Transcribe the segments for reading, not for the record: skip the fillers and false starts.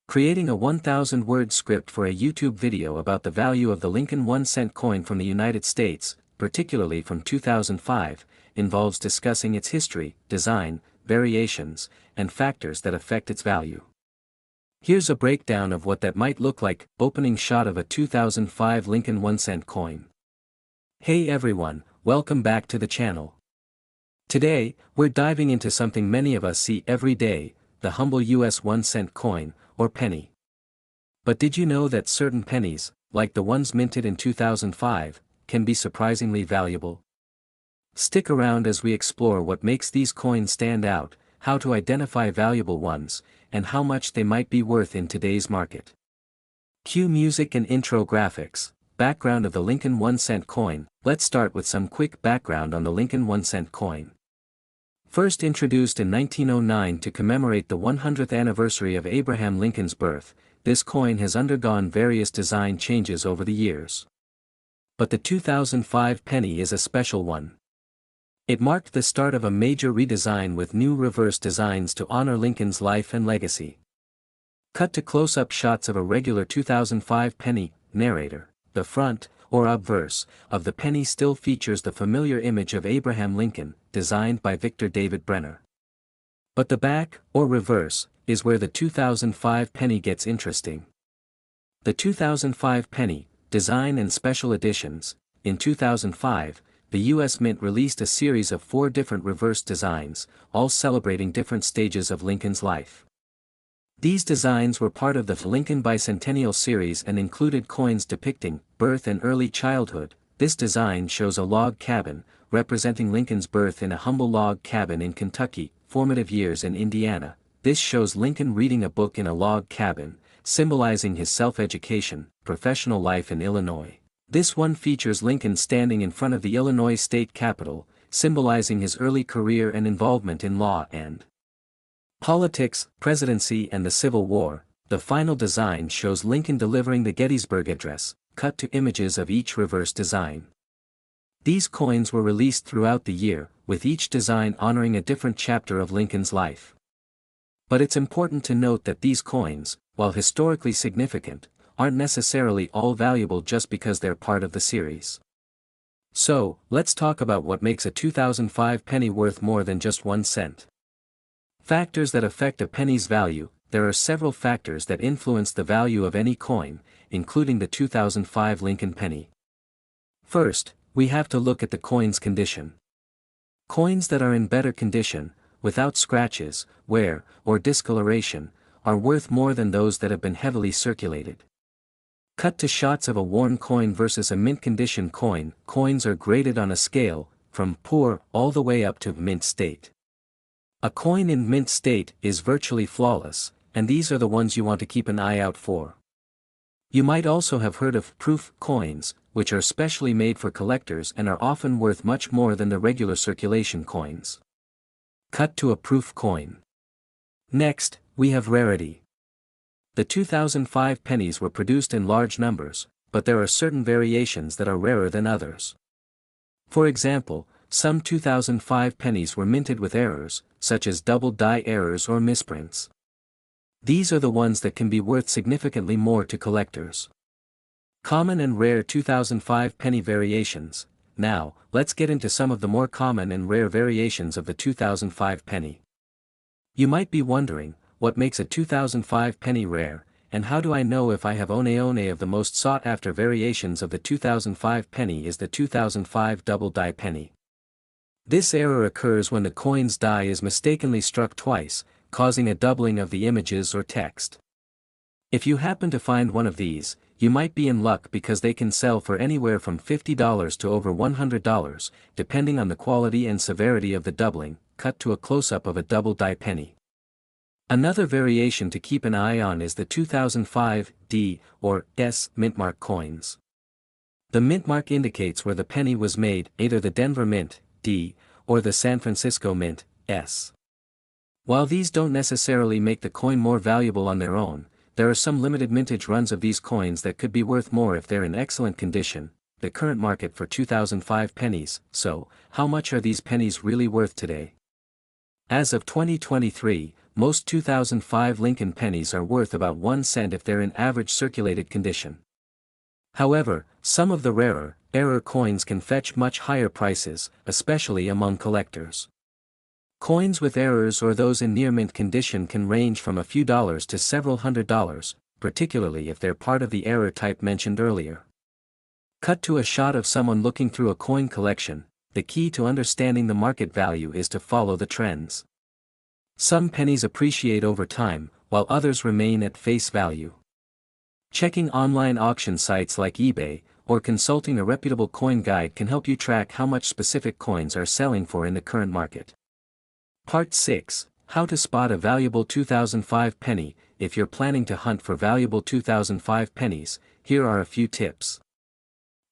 Creating a 1,000-word script for a YouTube video about the value of the Lincoln 1-cent coin from the United States, particularly from 2005, involves discussing its history, design, variations, and factors that affect its value. Here's a breakdown of what that might look like. Opening shot of a 2005 Lincoln 1-cent coin. Hey everyone, welcome back to the channel. Today, we're diving into something many of us see every day, the humble US 1-cent coin, or penny. But did you know that certain pennies, like the ones minted in 2005, can be surprisingly valuable? Stick around as we explore what makes these coins stand out, how to identify valuable ones, and how much they might be worth in today's market. Cue music and intro graphics. Background of the Lincoln 1-cent coin. Let's start with some quick background on the Lincoln 1-cent coin. First introduced in 1909 to commemorate the 100th anniversary of Abraham Lincoln's birth, this coin has undergone various design changes over the years. But the 2005 penny is a special one. It marked the start of a major redesign with new reverse designs to honor Lincoln's life and legacy. Cut to close-up shots of a regular 2005 penny. Narrator. The front, or obverse, of the penny still features the familiar image of Abraham Lincoln, designed by Victor David Brenner. But the back, or reverse, is where the 2005 penny gets interesting. The 2005 penny, design and special editions. In 2005, the U.S. Mint released a series of 4 different reverse designs, all celebrating different stages of Lincoln's life. These designs were part of the Lincoln Bicentennial series and included coins depicting birth and early childhood. This design shows a log cabin, representing Lincoln's birth in a humble log cabin in Kentucky, formative years in Indiana. This shows Lincoln reading a book in a log cabin, symbolizing his self-education, professional life in Illinois. This one features Lincoln standing in front of the Illinois state capitol, symbolizing his early career and involvement in law and politics, presidency and the Civil War. The final design shows Lincoln delivering the Gettysburg Address, cut to images of each reverse design. These coins were released throughout the year, with each design honoring a different chapter of Lincoln's life. But it's important to note that these coins, while historically significant, aren't necessarily all valuable just because they're part of the series. So, let's talk about what makes a 2005 penny worth more than just 1 cent. Factors that affect a penny's value. There are several factors that influence the value of any coin, including the 2005 Lincoln penny. First, we have to look at the coin's condition. Coins that are in better condition, without scratches, wear, or discoloration, are worth more than those that have been heavily circulated. Cut to shots of a worn coin versus a mint condition coin. Coins are graded on a scale, from poor all the way up to mint state. A coin in mint state is virtually flawless, and these are the ones you want to keep an eye out for. You might also have heard of proof coins, which are specially made for collectors and are often worth much more than the regular circulation coins. Cut to a proof coin. Next, we have rarity. The 2005 pennies were produced in large numbers, but there are certain variations that are rarer than others. For example, some 2005 pennies were minted with errors, such as double die errors or misprints. These are the ones that can be worth significantly more to collectors. Common and rare 2005 penny variations. Now, let's get into some of the more common and rare variations of the 2005 penny. You might be wondering, what makes a 2005 penny rare, and how do I know if I have one of the most sought-after variations of the 2005 penny is the 2005 double die penny. This error occurs when the coin's die is mistakenly struck twice, causing a doubling of the images or text. If you happen to find one of these, you might be in luck because they can sell for anywhere from $50 to over $100, depending on the quality and severity of the doubling. Cut to a close-up of a double die penny. Another variation to keep an eye on is the 2005 D or S mintmark coins. The mintmark indicates where the penny was made, either the Denver Mint D, or the San Francisco Mint, S. While these don't necessarily make the coin more valuable on their own, there are some limited mintage runs of these coins that could be worth more if they're in excellent condition. The current market for 2005 pennies. So, how much are these pennies really worth today? As of 2023, most 2005 Lincoln pennies are worth about 1 cent if they're in average circulated condition. However, some of the rarer, error coins can fetch much higher prices, especially among collectors. Coins with errors or those in near-mint condition can range from a few dollars to several $100s, particularly if they're part of the error type mentioned earlier. Cut to a shot of someone looking through a coin collection. The key to understanding the market value is to follow the trends. Some pennies appreciate over time, while others remain at face value. Checking online auction sites like eBay, or consulting a reputable coin guide can help you track how much specific coins are selling for in the current market. Part 6, How to Spot a Valuable 2005 Penny. If you're planning to hunt for valuable 2005 pennies, here are a few tips.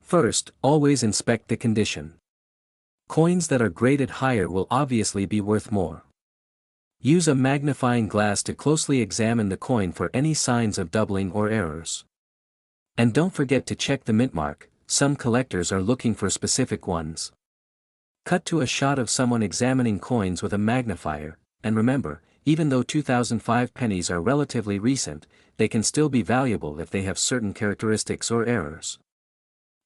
First, always inspect the condition. Coins that are graded higher will obviously be worth more. Use a magnifying glass to closely examine the coin for any signs of doubling or errors. And don't forget to check the mint mark. Some collectors are looking for specific ones. Cut to a shot of someone examining coins with a magnifier, and remember, even though 2005 pennies are relatively recent, they can still be valuable if they have certain characteristics or errors.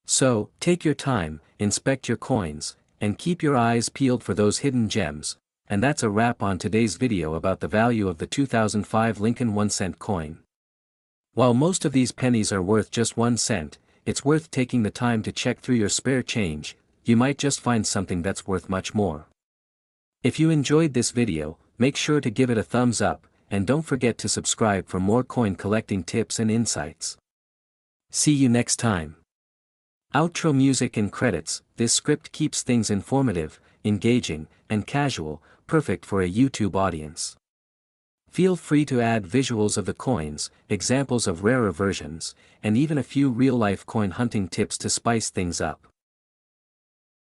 So, take your time, inspect your coins, and keep your eyes peeled for those hidden gems. And that's a wrap on today's video about the value of the 2005 Lincoln 1-cent coin. While most of these pennies are worth just 1 cent, it's worth taking the time to check through your spare change. You might just find something that's worth much more. If you enjoyed this video, make sure to give it a thumbs up, and don't forget to subscribe for more coin collecting tips and insights. See you next time. Outro music and credits. This script keeps things informative, engaging, and casual, perfect for a YouTube audience. Feel free to add visuals of the coins, examples of rarer versions, and even a few real-life coin hunting tips to spice things up.